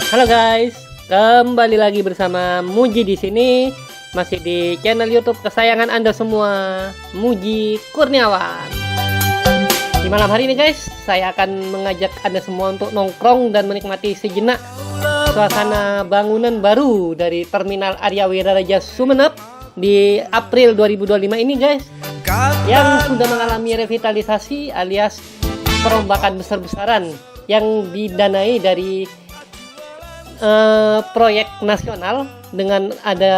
Halo guys, kembali lagi bersama Muji di sini, masih di channel YouTube kesayangan Anda semua, Muji Kurniawan. Di malam hari ini guys, saya akan mengajak Anda semua untuk nongkrong dan menikmati sejenak suasana bangunan baru dari Terminal Arya Wiraraja Sumeneb di April 2025 ini guys, yang sudah mengalami revitalisasi alias perombakan besar-besaran yang didanai dari proyek nasional dengan ada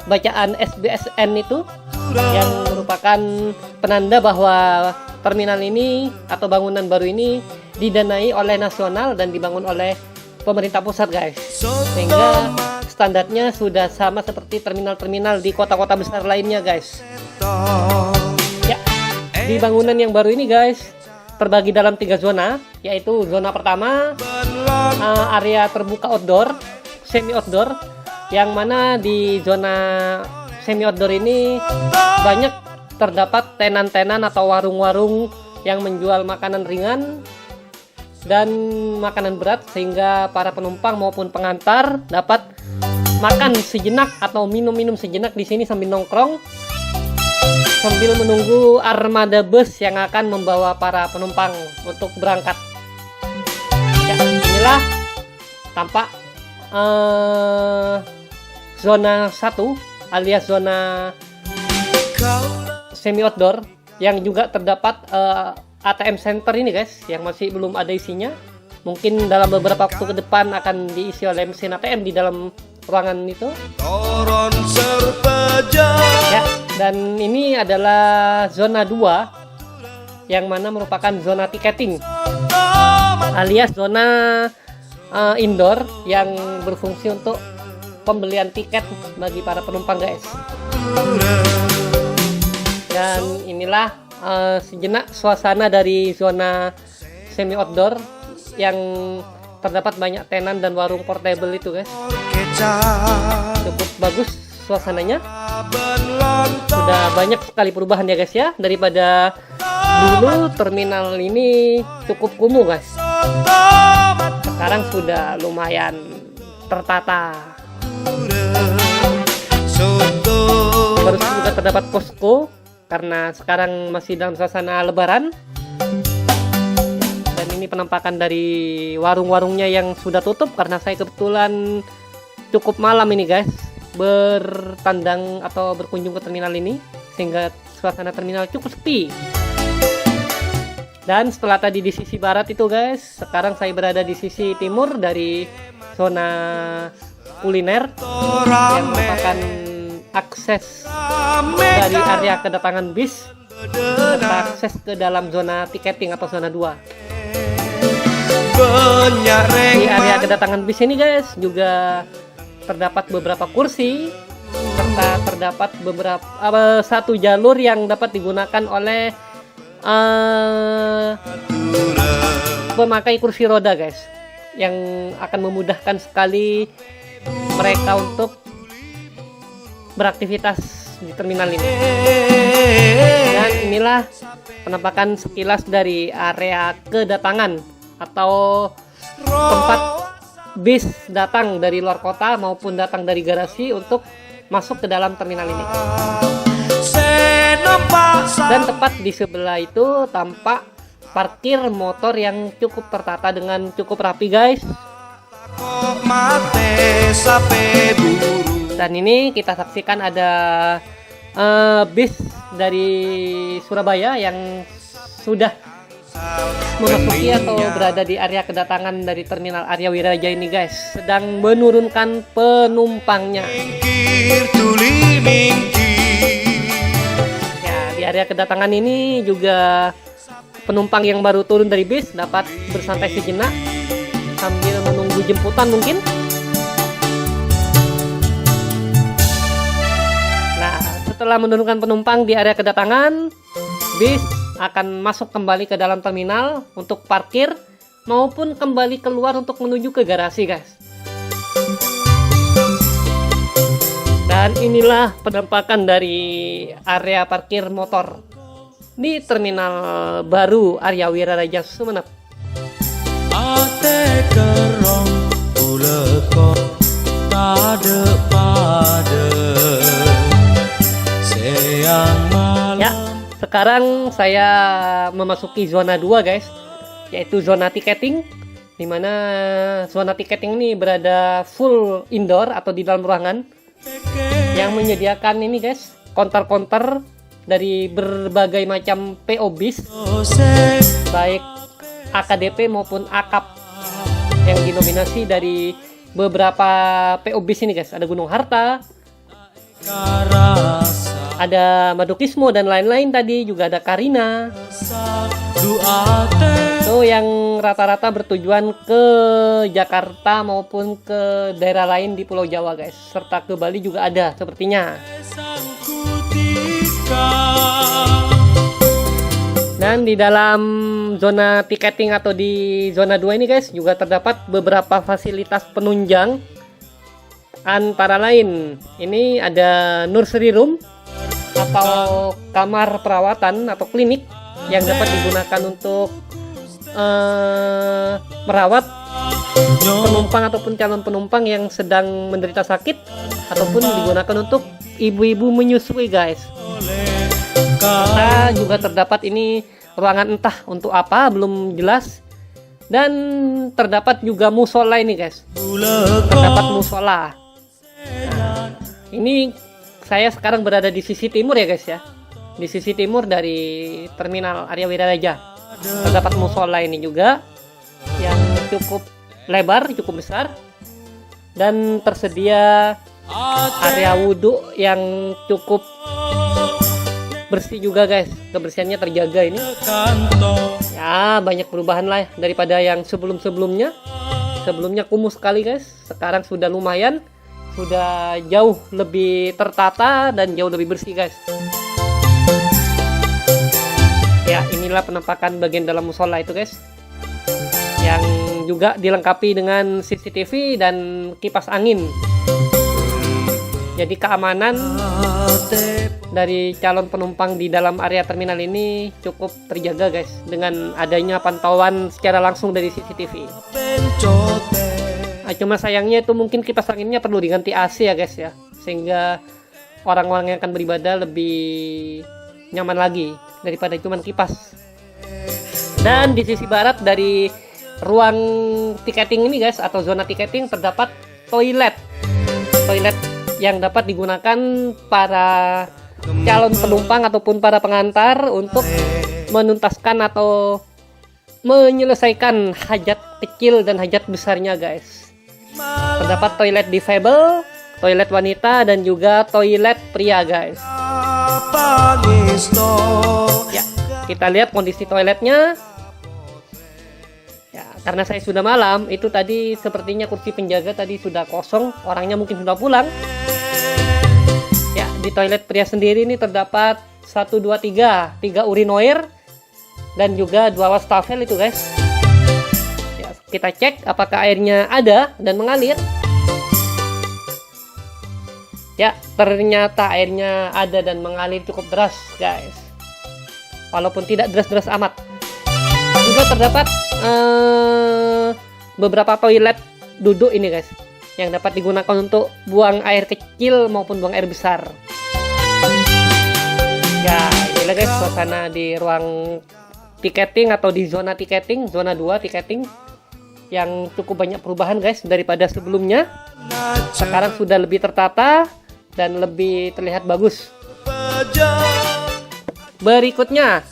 bacaan SBSN itu, yang merupakan penanda bahwa terminal ini atau bangunan baru ini didanai oleh nasional dan dibangun oleh pemerintah pusat guys, sehingga standarnya sudah sama seperti terminal-terminal di kota-kota besar lainnya guys. Ya, di bangunan yang baru ini guys terbagi dalam 3 zona, yaitu zona pertama area terbuka outdoor, semi outdoor, yang mana di zona semi outdoor ini banyak terdapat tenan-tenan atau warung-warung yang menjual makanan ringan dan makanan berat, sehingga para penumpang maupun pengantar dapat makan sejenak atau minum-minum sejenak di sini sambil nongkrong, sambil menunggu armada bus yang akan membawa para penumpang untuk berangkat. Ya, inilah tampak zona 1 alias zona semi outdoor, yang juga terdapat ATM center ini guys, yang masih belum ada isinya. Mungkin dalam beberapa waktu ke depan akan diisi oleh mesin ATM di dalam ruangan itu. Ya, dan ini adalah zona 2, yang mana merupakan zona tiketing alias zona indoor yang berfungsi untuk pembelian tiket bagi para penumpang guys. Dan inilah sejenak suasana dari zona semi outdoor yang terdapat banyak tenan dan warung portable itu guys. Cukup bagus suasananya, sudah banyak sekali perubahan ya guys ya, daripada dulu terminal ini cukup kumuh guys, sekarang sudah lumayan tertata. Terus juga terdapat posko karena sekarang masih dalam suasana lebaran, dan ini penampakan dari warung-warungnya yang sudah tutup karena saya kebetulan cukup malam ini guys bertandang atau berkunjung ke terminal ini, sehingga suasana terminal cukup sepi. Dan setelah tadi di sisi barat itu guys, sekarang saya berada di sisi timur dari zona kuliner, yang merupakan akses dari area kedatangan bis serta akses ke dalam zona tiketing atau zona 2. Di area kedatangan bis ini guys juga terdapat beberapa kursi, serta terdapat beberapa satu jalur yang dapat digunakan oleh pemakai kursi roda guys, yang akan memudahkan sekali mereka untuk beraktivitas di terminal ini. Dan inilah penampakan sekilas dari area kedatangan atau tempat bis datang dari luar kota maupun datang dari garasi untuk masuk ke dalam terminal ini. Dan tepat di sebelah itu tampak parkir motor yang cukup tertata dengan cukup rapi guys. Dan ini kita saksikan ada bis dari Surabaya yang sudah memasuki atau berada di area kedatangan dari Terminal Arya Wiraraja ini guys, sedang menurunkan penumpangnya. Ya, di area kedatangan ini juga penumpang yang baru turun dari bis dapat bersantai sejenak sambil menunggu jemputan mungkin. Nah, setelah menurunkan penumpang di area kedatangan, bis akan masuk kembali ke dalam terminal untuk parkir maupun kembali keluar untuk menuju ke garasi guys. Dan inilah penampakan dari area parkir motor di terminal baru Arya Wiraraja Sumeneb. Ate kerong Sekarang saya memasuki zona 2 guys, yaitu zona tiketing, dimana zona tiketing ini berada full indoor atau di dalam ruangan, yang menyediakan ini guys, counter-counter dari berbagai macam PO bis, baik AKDP maupun AKAP, yang dinominasi dari beberapa PO bis ini guys. Ada Gunung Harta, ada Madukismo dan lain-lain, tadi juga ada Karina. So yang rata-rata bertujuan ke Jakarta maupun ke daerah lain di Pulau Jawa guys, serta ke Bali juga ada sepertinya. Dan di dalam zona tiketing atau di zona 2 ini guys, juga terdapat beberapa fasilitas penunjang, antara lain ini ada nursery room atau kamar perawatan atau klinik yang dapat digunakan untuk merawat penumpang ataupun calon penumpang yang sedang menderita sakit, ataupun digunakan untuk ibu-ibu menyusui guys. Serta juga terdapat ini ruangan entah untuk apa, belum jelas. Dan terdapat juga musola ini guys, terdapat musola. Nah, ini saya sekarang berada di sisi timur ya guys ya, di sisi timur dari Terminal Arya Wiraraja. Terdapat musola ini juga yang cukup lebar, cukup besar, dan tersedia area wudhu yang cukup bersih juga guys. Kebersihannya terjaga ini. Ya banyak perubahan lah daripada yang sebelumnya. Sebelumnya kumuh sekali guys, sekarang sudah lumayan, sudah jauh lebih tertata dan jauh lebih bersih guys. Ya inilah penampakan bagian dalam musola itu guys, yang juga dilengkapi dengan CCTV dan kipas angin. Jadi keamanan dari calon penumpang di dalam area terminal ini cukup terjaga guys, dengan adanya pantauan secara langsung dari CCTV. Nah, cuma sayangnya itu mungkin kipas anginnya perlu diganti AC ya guys ya, sehingga orang-orang yang akan beribadah lebih nyaman lagi daripada cuma kipas. Dan di sisi barat dari ruang tiketing ini guys, atau zona tiketing, terdapat toilet yang dapat digunakan para calon penumpang ataupun para pengantar untuk menuntaskan atau menyelesaikan hajat kecil dan hajat besarnya guys. Terdapat toilet difabel, toilet wanita, dan juga toilet pria guys. Ya, kita lihat kondisi toiletnya. Ya, karena saya sudah malam, itu tadi sepertinya kursi penjaga tadi sudah kosong, orangnya mungkin sudah pulang. Ya, di toilet pria sendiri ini terdapat 1, 2, 3 urinoir dan juga 2 wastafel itu guys. Ya, kita cek apakah airnya ada dan mengalir. Ya, ternyata airnya ada dan mengalir cukup deras guys, walaupun tidak deras-deras amat. Juga terdapat beberapa toilet duduk ini guys, yang dapat digunakan untuk buang air kecil maupun buang air besar. Ya, inilah guys suasana di ruang tiketing atau di zona tiketing, zona 2 tiketing, yang cukup banyak perubahan guys daripada sebelumnya. Sekarang sudah lebih tertata dan lebih terlihat bagus. Berikutnya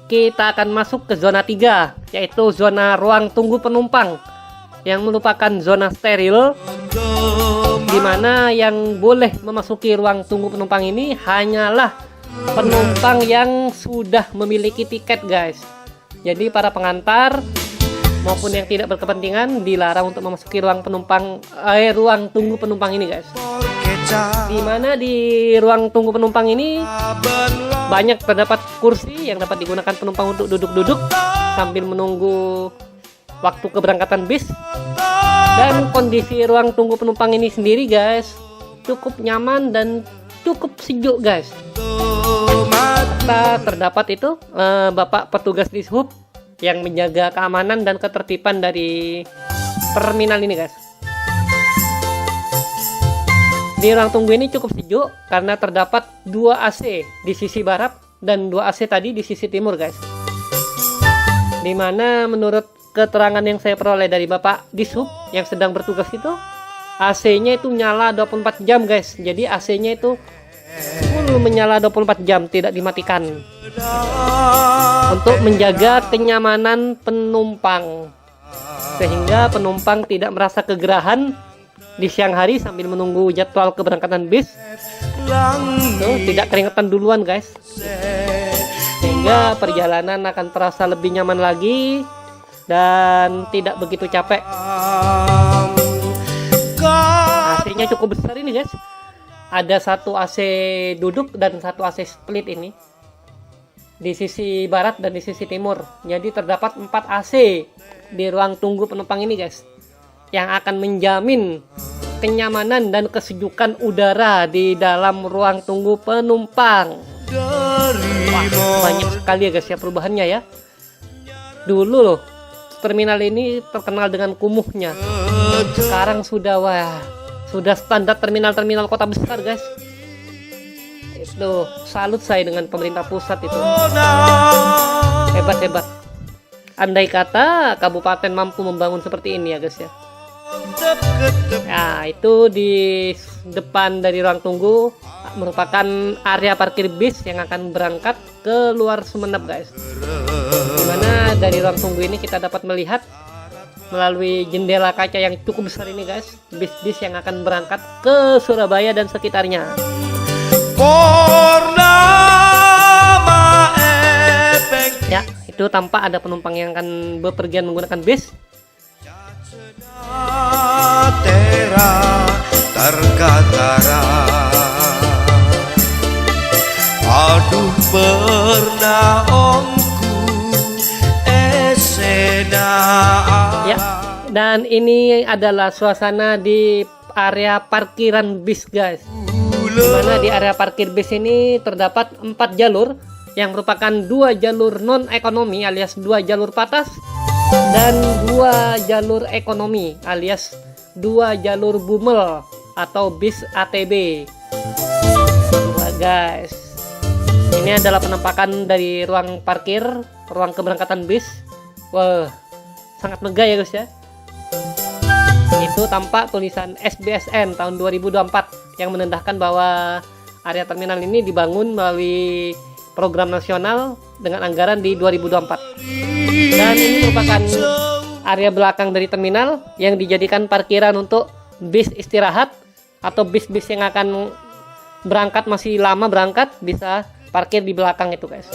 kita akan masuk ke zona 3, yaitu zona ruang tunggu penumpang, yang merupakan zona steril, di mana yang boleh memasuki ruang tunggu penumpang ini hanyalah penumpang yang sudah memiliki tiket guys. Jadi para pengantar maupun yang tidak berkepentingan dilarang untuk memasuki ruang ruang tunggu penumpang ini guys. Di mana di ruang tunggu penumpang ini banyak terdapat kursi yang dapat digunakan penumpang untuk duduk-duduk sambil menunggu waktu keberangkatan bis. Dan kondisi ruang tunggu penumpang ini sendiri guys cukup nyaman dan cukup sejuk guys. Serta terdapat itu Bapak petugas dishub yang menjaga keamanan dan ketertiban dari terminal ini guys. Di ruang tunggu ini cukup sejuk karena terdapat 2 AC di sisi barat dan 2 AC tadi di sisi timur guys. Dimana menurut keterangan yang saya peroleh dari Bapak Dishub yang sedang bertugas itu, AC-nya itu nyala 24 jam guys. Jadi AC-nya itu full menyala 24 jam, tidak dimatikan, untuk menjaga kenyamanan penumpang, sehingga penumpang tidak merasa kegerahan di siang hari sambil menunggu jadwal keberangkatan bis. Tuh, tidak keringetan duluan guys, sehingga perjalanan akan terasa lebih nyaman lagi dan tidak begitu capek. AC-nya cukup besar ini guys, ada 1 AC duduk dan 1 AC split ini di sisi barat dan di sisi timur. Jadi terdapat 4 AC di ruang tunggu penumpang ini guys, yang akan menjamin kenyamanan dan kesejukan udara di dalam ruang tunggu penumpang. Wah, banyak sekali ya guys ya perubahannya ya. Dulu loh terminal ini terkenal dengan kumuhnya, sekarang sudah standar terminal-terminal kota besar guys. Itu salut saya dengan pemerintah pusat itu, hebat. Andai kata kabupaten mampu membangun seperti ini ya guys ya. Nah, itu di depan dari ruang tunggu merupakan area parkir bis yang akan berangkat ke luar Sumeneb guys. Dimana dari ruang tunggu ini kita dapat melihat melalui jendela kaca yang cukup besar ini guys, bis-bis yang akan berangkat ke Surabaya dan sekitarnya. Ya, itu tampak ada penumpang yang akan bepergian menggunakan bis. Aduh pernah omku esena. Ya, dan ini adalah suasana di area parkiran bis guys. Dimana di area parkir bis ini terdapat 4 jalur yang merupakan 2 jalur non ekonomi alias 2 jalur patas, dan 2 jalur ekonomi alias 2 jalur bumel atau bis ATB. Wah guys, ini adalah penampakan dari ruang parkir, ruang keberangkatan bis. Wah, sangat megah ya guys ya. Itu tampak tulisan SBSN tahun 2024 yang menandakan bahwa area terminal ini dibangun melalui program nasional dengan anggaran di 2024. Dan ini merupakan area belakang dari terminal yang dijadikan parkiran untuk bis istirahat atau bis-bis yang akan berangkat, masih lama berangkat, bisa parkir di belakang itu guys.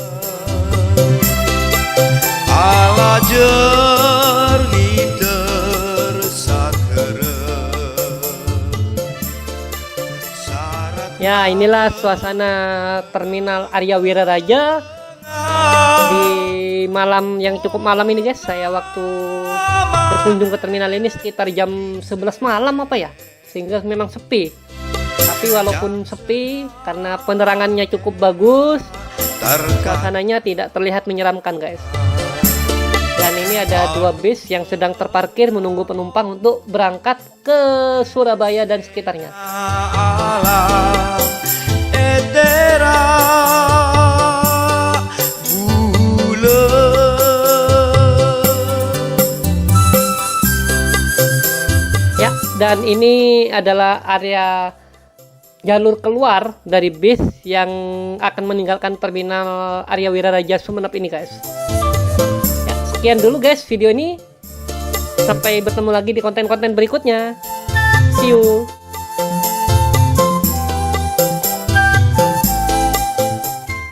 Ya, inilah suasana terminal Arya Wiraraja di malam yang cukup malam ini guys. Saya waktu berkunjung ke terminal ini sekitar jam 11 malam apa ya, sehingga memang sepi. Tapi walaupun sepi, karena penerangannya cukup bagus, suasananya tidak terlihat menyeramkan guys. Dan ini ada 2 bis yang sedang terparkir menunggu penumpang untuk berangkat ke Surabaya dan sekitarnya. Ya, dan ini adalah area jalur keluar dari bis yang akan meninggalkan terminal Arya Wiraraja Sumeneb ini guys. Ya, sekian dulu guys video ini. Sampai bertemu lagi di konten-konten berikutnya. See you.